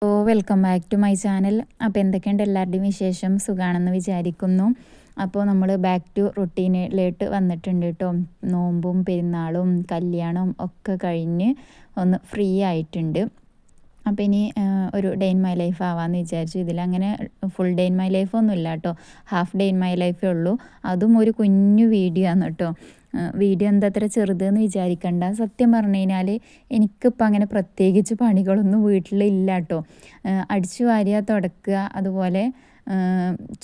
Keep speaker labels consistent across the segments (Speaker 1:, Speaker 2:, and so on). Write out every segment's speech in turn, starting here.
Speaker 1: Welcome back to my channel. അപ്പോൾ എന്തൊക്കെയുണ്ട് എല്ലാവരുടെയും വിശേഷം? സുഖാണെന്ന് വിചാരിക്കുന്നു. അപ്പോൾ നമ്മൾ ബാക്ക് ടു റുട്ടീനിലേക്ക് വന്നിട്ടുണ്ട് കേട്ടോ. നോമ്പും പെരുന്നാളും കല്യാണവും ഒക്കെ കഴിഞ്ഞ് ഒന്ന് ഫ്രീ ആയിട്ടുണ്ട്. അപ്പോൾ ഇനി ഒരു ഡേ ഇൻ മൈ ലൈഫ് ആവാമെന്ന് വിചാരിച്ചു. ഇതിലങ്ങനെ full day in my life ഒന്നും ഇല്ല കേട്ടോ, ഹാഫ് ഡേ ഇൻ മൈ ലൈഫേ ഉള്ളൂ. അതും ഒരു കുഞ്ഞു വീഡിയോ ആണ് കേട്ടോ. വീഡിയോ എന്താ അത്ര ചെറുതെന്ന് വിചാരിക്കണ്ട. സത്യം പറഞ്ഞു കഴിഞ്ഞാൽ എനിക്കിപ്പോൾ അങ്ങനെ പ്രത്യേകിച്ച് പണികളൊന്നും വീട്ടിലില്ല കേട്ടോ. അടിച്ചു വാരുക, തുടക്കുക, അതുപോലെ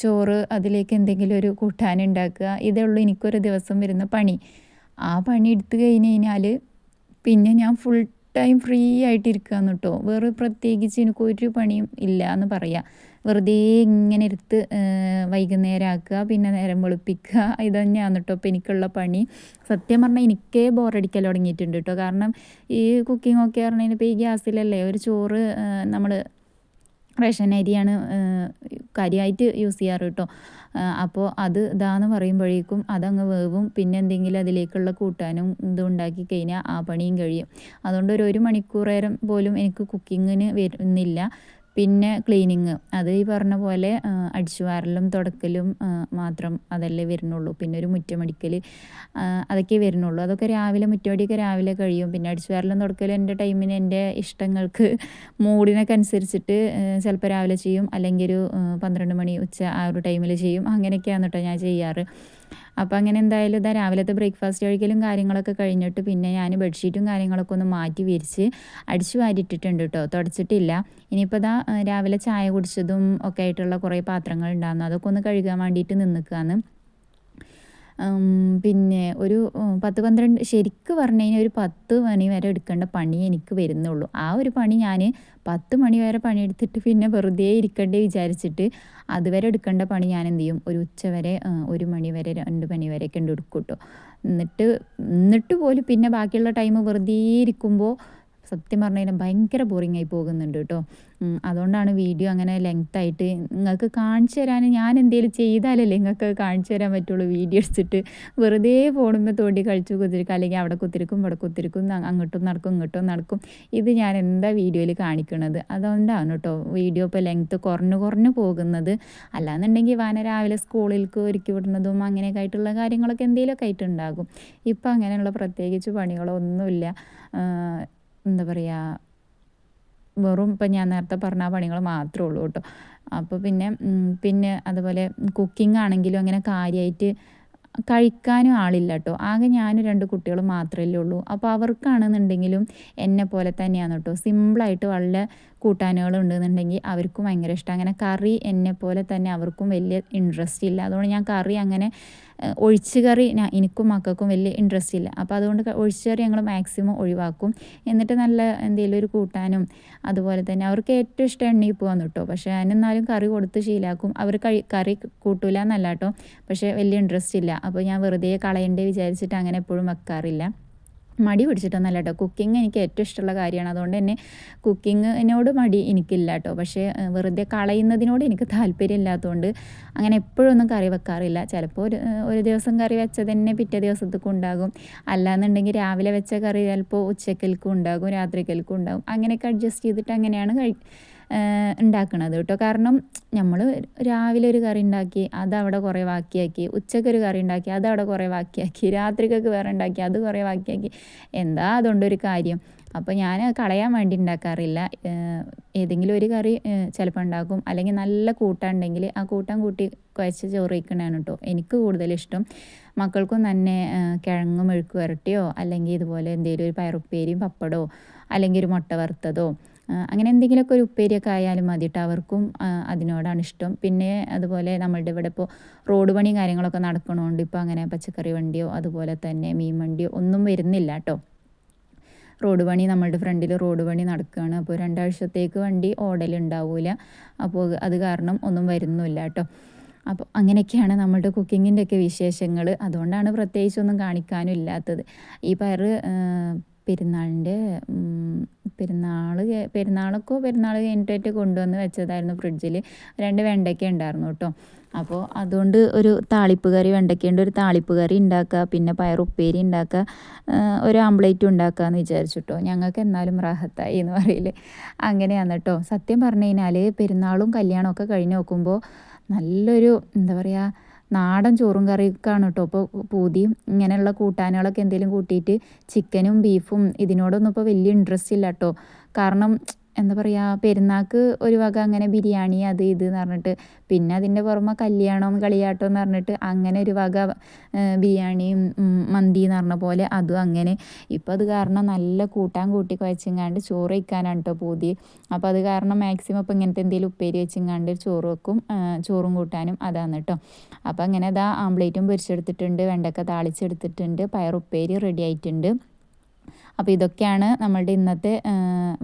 Speaker 1: ചോറ്, അതിലേക്ക് എന്തെങ്കിലും ഒരു കൂട്ടാനുണ്ടാക്കുക, ഇതേ ഉള്ളൂ എനിക്കൊരു ദിവസം വരുന്ന പണി. ആ പണി എടുത്തു കഴിഞ്ഞ് കഴിഞ്ഞാൽ പിന്നെ ഞാൻ ഫുൾ ടൈം ഫ്രീ ആയിട്ടിരിക്കുകയെന്ന് കേട്ടോ. വേറെ പ്രത്യേകിച്ച് എനിക്കൊരു പണിയും ഇല്ല എന്ന് പറയാം. വെറുതെ ഇങ്ങനെ എടുത്ത് വൈകുന്നേരം ആക്കുക, പിന്നെ നേരം വെളുപ്പിക്കുക, ഇത് തന്നെയാണ് കേട്ടോ ഇപ്പോൾ എനിക്കുള്ള പണി. സത്യം പറഞ്ഞാൽ എനിക്കേ ബോറടിക്കൽ തുടങ്ങിയിട്ടുണ്ട് കേട്ടോ. കാരണം ഈ കുക്കിംഗ് ഒക്കെ പറഞ്ഞാൽ ഇപ്പോൾ ഈ ഗ്യാസിലല്ലേ ഒരു ചോറ് നമ്മൾ റേഷൻ അരിയാണ് കാര്യമായിട്ട് യൂസ് ചെയ്യാറ് കേട്ടോ. അപ്പോൾ അത് ഇതാന്ന് പറയുമ്പോഴേക്കും അതങ്ങ് വേവും. പിന്നെ എന്തെങ്കിലും അതിലേക്കുള്ള കൂട്ടാനും ഇതും ഉണ്ടാക്കി കഴിഞ്ഞാൽ ആ പണിയും കഴിയും. അതുകൊണ്ട് ഒരു മണിക്കൂറേരം പോലും എനിക്ക് കുക്കിങ്ങിന് വരുന്നില്ല. പിന്നെ ക്ലീനിങ്, അത് ഈ പറഞ്ഞ പോലെ അടിച്ചു വാരലും തുടക്കലും മാത്രം അതല്ലേ വരുന്നുള്ളൂ. പിന്നെ ഒരു മുറ്റമടിക്കൽ, അതൊക്കെ വരുന്നുള്ളൂ. അതൊക്കെ രാവിലെ, മുറ്റമടിയൊക്കെ രാവിലെ കഴിയും. പിന്നെ അടിച്ചു വാരലും തുടക്കലും എൻ്റെ ടൈമിന്, എൻ്റെ ഇഷ്ടങ്ങൾക്ക്, മൂഡിനൊക്കെ അനുസരിച്ചിട്ട് ചിലപ്പോൾ രാവിലെ ചെയ്യും, അല്ലെങ്കിൽ ഒരു 12 മണി ഉച്ച ആ ഒരു ടൈമിൽ ചെയ്യും. അങ്ങനെയൊക്കെയാണ് കേട്ടോ ഞാൻ ചെയ്യാറ്. അപ്പോൾ അങ്ങനെ എന്തായാലും ഇതാ രാവിലത്തെ ബ്രേക്ക്ഫാസ്റ്റ് കഴിക്കലും കാര്യങ്ങളൊക്കെ കഴിഞ്ഞിട്ട് പിന്നെ ഞാൻ ബെഡ്ഷീറ്റും കാര്യങ്ങളൊക്കെ ഒന്ന് മാറ്റി വിരിച്ച് അടിച്ചു വാരിയിട്ടിട്ടുണ്ട് കേട്ടോ. തുടച്ചിട്ടില്ല. ഇനിയിപ്പോൾ ഇതാ രാവിലെ ചായ കുടിച്ചതും ഒക്കെ ആയിട്ടുള്ള കുറേ പാത്രങ്ങൾ ഉണ്ടായിരുന്നു, അതൊക്കെ ഒന്ന് കഴുകാൻ വേണ്ടിയിട്ട് നിൽക്കുകയാണ്. പിന്നെ ഒരു 10-12, ശരിക്ക് പറഞ്ഞു കഴിഞ്ഞാൽ ഒരു 10 മണി വരെ എടുക്കേണ്ട പണി എനിക്ക് വരുന്നുള്ളൂ. ആ ഒരു പണി ഞാൻ 10 മണി വരെ പണിയെടുത്തിട്ട് പിന്നെ വെറുതെ ഇരിക്കണ്ടേ വിചാരിച്ചിട്ട് അതുവരെ എടുക്കേണ്ട പണി ഞാൻ എന്ത് ചെയ്യും, ഒരു ഉച്ച വരെ, 1 മണി വരെ, 2 മണി വരെയൊക്കെ ഉണ്ട് എടുക്കും കേട്ടോ. എന്നിട്ട് പോലും പിന്നെ ബാക്കിയുള്ള ടൈം വെറുതെ ഇരിക്കുമ്പോൾ സത്യം പറഞ്ഞു കഴിഞ്ഞാൽ ഭയങ്കര ബോറിങ്ങായി പോകുന്നുണ്ട് കേട്ടോ. അതുകൊണ്ടാണ് വീഡിയോ അങ്ങനെ ലെങ്ത്തായിട്ട് നിങ്ങൾക്ക് കാണിച്ചു തരാൻ, ഞാൻ എന്തെങ്കിലും ചെയ്താലല്ലേ നിങ്ങൾക്ക് കാണിച്ചു തരാൻ പറ്റുള്ളൂ. വീഡിയോ എടുത്തിട്ട് വെറുതെ ഫോണുമ്പോൾ തോണ്ടി കളിച്ചു കുത്തിരിക്കും, അല്ലെങ്കിൽ അവിടെ കുത്തിരിക്കും, ഇവിടെ കുത്തിരിക്കും, അങ്ങോട്ടും നടക്കും ഇങ്ങോട്ടും നടക്കും. ഇത് ഞാൻ എന്താ വീഡിയോയിൽ കാണിക്കണത്? അതുകൊണ്ടാണ് കേട്ടോ വീഡിയോ ഇപ്പോൾ ലെങ്ത്ത് കുറഞ്ഞു പോകുന്നത്. അല്ലാന്നുണ്ടെങ്കിൽ രാവിലെ സ്കൂളിലേക്ക് ഒരുക്കി വിടുന്നതും അങ്ങനെയൊക്കെ ആയിട്ടുള്ള കാര്യങ്ങളൊക്കെ എന്തെങ്കിലുമൊക്കെ ആയിട്ടുണ്ടാകും. ഇപ്പം അങ്ങനെയുള്ള പ്രത്യേകിച്ച് പണികളൊന്നുമില്ല. എന്താ പറയുക, വെറും ഇപ്പം ഞാൻ നേരത്തെ പറഞ്ഞ പണികൾ മാത്രമേ ഉള്ളൂ കേട്ടോ. അപ്പോൾ പിന്നെ അതുപോലെ കുക്കിംഗ് ആണെങ്കിലും അങ്ങനെ കാര്യമായിട്ട് കഴിക്കാനും ആളില്ല കേട്ടോ. ആകെ ഞാനും 2 കുട്ടികളും മാത്രമല്ലേ ഉള്ളൂ. അപ്പോൾ അവർക്കാണെന്നുണ്ടെങ്കിലും എന്നെ പോലെ തന്നെയാണ് കേട്ടോ. സിമ്പിളായിട്ട് വല്ല കൂട്ടാനുകൾ ഉണ്ടെന്നുണ്ടെങ്കിൽ അവർക്കും ഭയങ്കര ഇഷ്ടം. അങ്ങനെ കറി എന്നെ പോലെ തന്നെ അവർക്കും വലിയ ഇൻട്രസ്റ്റ് ഇല്ല. അതുകൊണ്ട് ഞാൻ കറി അങ്ങനെ ഒഴിച്ച് കറി എനിക്കും മക്കൾക്കും വലിയ ഇൻട്രസ്റ്റ് ഇല്ല. അപ്പോൾ അതുകൊണ്ട് ഒഴിച്ച് കറി ഞങ്ങൾ മാക്സിമം ഒഴിവാക്കും. എന്നിട്ട് നല്ല എന്തെങ്കിലും ഒരു കൂട്ടാനും, അതുപോലെ തന്നെ അവർക്ക് ഏറ്റവും ഇഷ്ടം എണ്ണയിൽ പോകാന്ന് കേട്ടോ. പക്ഷേ അതിനെന്നാലും കറി കൊടുത്ത് ശീലാക്കും. അവർ കറി കൂട്ടൂല എന്നല്ല കേട്ടോ, പക്ഷേ വലിയ ഇൻട്രസ്റ്റ് ഇല്ല. അപ്പോൾ ഞാൻ വെറുതെ കളയണ്ടേ വിചാരിച്ചിട്ട് അങ്ങനെ എപ്പോഴും വെക്കാറില്ല. മടി പിടിച്ചിട്ടൊന്നല്ല കേട്ടോ. കുക്കിംഗ് എനിക്ക് ഏറ്റവും ഇഷ്ടമുള്ള കാര്യമാണ്. അതുകൊണ്ട് തന്നെ കുക്കിങ്ങിനോട് മടി എനിക്കില്ല കേട്ടോ. പക്ഷേ വെറുതെ കളയുന്നതിനോട് എനിക്ക് താല്പര്യം ഇല്ലാത്തതുകൊണ്ട് അങ്ങനെ എപ്പോഴൊന്നും കറി വെക്കാറില്ല. ചിലപ്പോൾ ഒരു ദിവസം കറി വെച്ചത് തന്നെ പിറ്റേ ദിവസത്തേക്കും ഉണ്ടാകും. അല്ലാന്നുണ്ടെങ്കിൽ രാവിലെ വെച്ച കറി ചിലപ്പോൾ ഉച്ചക്കൽക്കും ഉണ്ടാകും, രാത്രിക്കൽക്കും ഉണ്ടാകും. അങ്ങനെയൊക്കെ അഡ്ജസ്റ്റ് ചെയ്തിട്ട് അങ്ങനെയാണ് ഉണ്ടാക്കണത് കേട്ടോ. കാരണം നമ്മൾ രാവിലെ ഒരു കറി ഉണ്ടാക്കി അതവിടെ കുറേ ബാക്കിയാക്കി, ഉച്ചക്കൊരു കറി ഉണ്ടാക്കി അതവിടെ കുറേ ബാക്കിയാക്കി, രാത്രിക്കൊക്കെ വേറെ ഉണ്ടാക്കി അത് കുറേ ബാക്കിയാക്കി, എന്താ അതുകൊണ്ടൊരു കാര്യം? അപ്പോൾ ഞാൻ കളയാൻ വേണ്ടി ഉണ്ടാക്കാറില്ല. ഏതെങ്കിലും ഒരു കറി ചിലപ്പോൾ ഉണ്ടാക്കും, അല്ലെങ്കിൽ നല്ല കൂട്ടാൻ ഉണ്ടെങ്കിൽ ആ കൂട്ടാൻ കൂട്ടി കുഴച്ച് ചോറ് വയ്ക്കണതാണ് കേട്ടോ എനിക്ക് കൂടുതലിഷ്ടം. മക്കൾക്കും തന്നെ കിഴങ്ങ് മെഴുക്ക് വരട്ടിയോ, അല്ലെങ്കിൽ ഇതുപോലെ എന്തെങ്കിലും ഒരു പയറുപ്പേരിയും പപ്പടമോ, അല്ലെങ്കിൽ ഒരു മുട്ട വറുത്തതോ, അങ്ങനെ എന്തെങ്കിലുമൊക്കെ ഒരു ഉപ്പേരിയൊക്കെ ആയാലും മതിയിട്ട് അവർക്കും അതിനോടാണ് ഇഷ്ടം. പിന്നെ അതുപോലെ നമ്മളുടെ ഇവിടെ ഇപ്പോൾ റോഡ് പണിയും കാര്യങ്ങളൊക്കെ നടക്കണോണ്ട് ഇപ്പോൾ അങ്ങനെ പച്ചക്കറി വണ്ടിയോ അതുപോലെ തന്നെ മീൻ വണ്ടിയോ ഒന്നും വരുന്നില്ല കേട്ടോ. റോഡ് പണി, നമ്മളുടെ ഫ്രണ്ടിൽ റോഡ് പണി നടക്കുകയാണ്. അപ്പോൾ 2 ആഴ്ചത്തേക്ക് വണ്ടി ഓടലുണ്ടാവില്ല. അപ്പോൾ അത് കാരണം ഒന്നും വരുന്നില്ല കേട്ടോ. അപ്പോൾ അങ്ങനെയൊക്കെയാണ് നമ്മളുടെ കുക്കിങ്ങിൻ്റെയൊക്കെ വിശേഷങ്ങൾ. അതുകൊണ്ടാണ് പ്രത്യേകിച്ചൊന്നും കാണിക്കാനും ഇല്ലാത്തത്. ഈ പയർ പെരുന്നാളിൻ്റെ പെരുന്നാൾ കഴിഞ്ഞിട്ട് കൊണ്ടുവന്ന് വെച്ചതായിരുന്നു ഫ്രിഡ്ജിൽ. 2 വെണ്ടയ്ക്ക ഉണ്ടായിരുന്നു കേട്ടോ. അപ്പോൾ അതുകൊണ്ട് ഒരു താളിപ്പ് കറി, വെണ്ടയ്ക്കേണ്ട ഒരു താളിപ്പ് കറി ഉണ്ടാക്കുക, പിന്നെ പയറുപ്പേരി ഉണ്ടാക്കുക, ഒരു ആംപ്ലേറ്റും ഉണ്ടാക്കുക എന്ന് വിചാരിച്ചു കേട്ടോ. ഞങ്ങൾക്ക് എന്നാലും റാഹത്തായി എന്ന് പറയില്ലേ, അങ്ങനെയാണ് കേട്ടോ. സത്യം പറഞ്ഞു കഴിഞ്ഞാൽ പെരുന്നാളും കല്യാണമൊക്കെ കഴിഞ്ഞ് നോക്കുമ്പോൾ നല്ലൊരു എന്താ പറയുക, നാടൻ ചോറും കറിയൊക്കെയാണ് കേട്ടോ ഇപ്പോൾ പൂതി. ഇങ്ങനെയുള്ള കൂട്ടാനുകളൊക്കെ എന്തെങ്കിലും കൂട്ടിയിട്ട് ചിക്കനും ബീഫും ഇതിനോടൊന്നും ഇപ്പോൾ വലിയ ഇൻട്രസ്റ്റ് ഇല്ല കേട്ടോ. കാരണം എന്താ പറയുക, പെരുന്നാൾക്ക് ഒരു വക അങ്ങനെ ബിരിയാണി അത് ഇത് എന്ന് പറഞ്ഞിട്ട്, പിന്നെ അതിൻ്റെ പുറമെ കല്യാണം കളിയാട്ടം എന്ന് പറഞ്ഞിട്ട് അങ്ങനെ ഒരു വക ബിരിയാണിയും മന്തി എന്ന് പറഞ്ഞ പോലെ അതും അങ്ങനെ. ഇപ്പോൾ അത് കാരണം നല്ല കൂട്ടാൻ കൂട്ടി കുഴച്ചിങ്ങാണ്ട് ചോറ് വയ്ക്കാനാണ് കേട്ടോ പൂതി. അപ്പോൾ അത് കാരണം മാക്സിമം ഇപ്പോൾ ഇങ്ങനത്തെ എന്തെങ്കിലും ഉപ്പേരി വെച്ചിങ്ങാണ്ട് ചോറ് വെക്കും, ചോറും കൂട്ടാനും അതാണ് കേട്ടോ. അപ്പോൾ അങ്ങനെ അതാ ആംപ്ലേറ്റും പൊരിച്ചെടുത്തിട്ടുണ്ട്, വെണ്ടക്ക താളിച്ചെടുത്തിട്ടുണ്ട്, പയറുപ്പേരി റെഡി ആയിട്ടുണ്ട്. അപ്പോൾ ഇതൊക്കെയാണ് നമ്മളുടെ ഇന്നത്തെ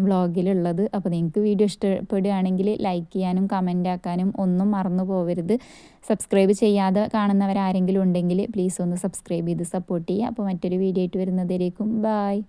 Speaker 1: വ്ളോഗിലുള്ളത്. അപ്പോൾ നിങ്ങൾക്ക് വീഡിയോ ഇഷ്ടപ്പെടുകയാണെങ്കിൽ ലൈക്ക് ചെയ്യാനും കമൻ്റ് ആക്കാനും ഒന്നും മറന്നു പോകരുത്. സബ്സ്ക്രൈബ് ചെയ്യാതെ കാണുന്നവരാരെങ്കിലും ഉണ്ടെങ്കിൽ പ്ലീസ് ഒന്ന് സബ്സ്ക്രൈബ് ചെയ്ത് സപ്പോർട്ട് ചെയ്യുക. അപ്പോൾ മറ്റൊരു വീഡിയോ ആയിട്ട് വരുന്നതിലേക്കും ബായ്.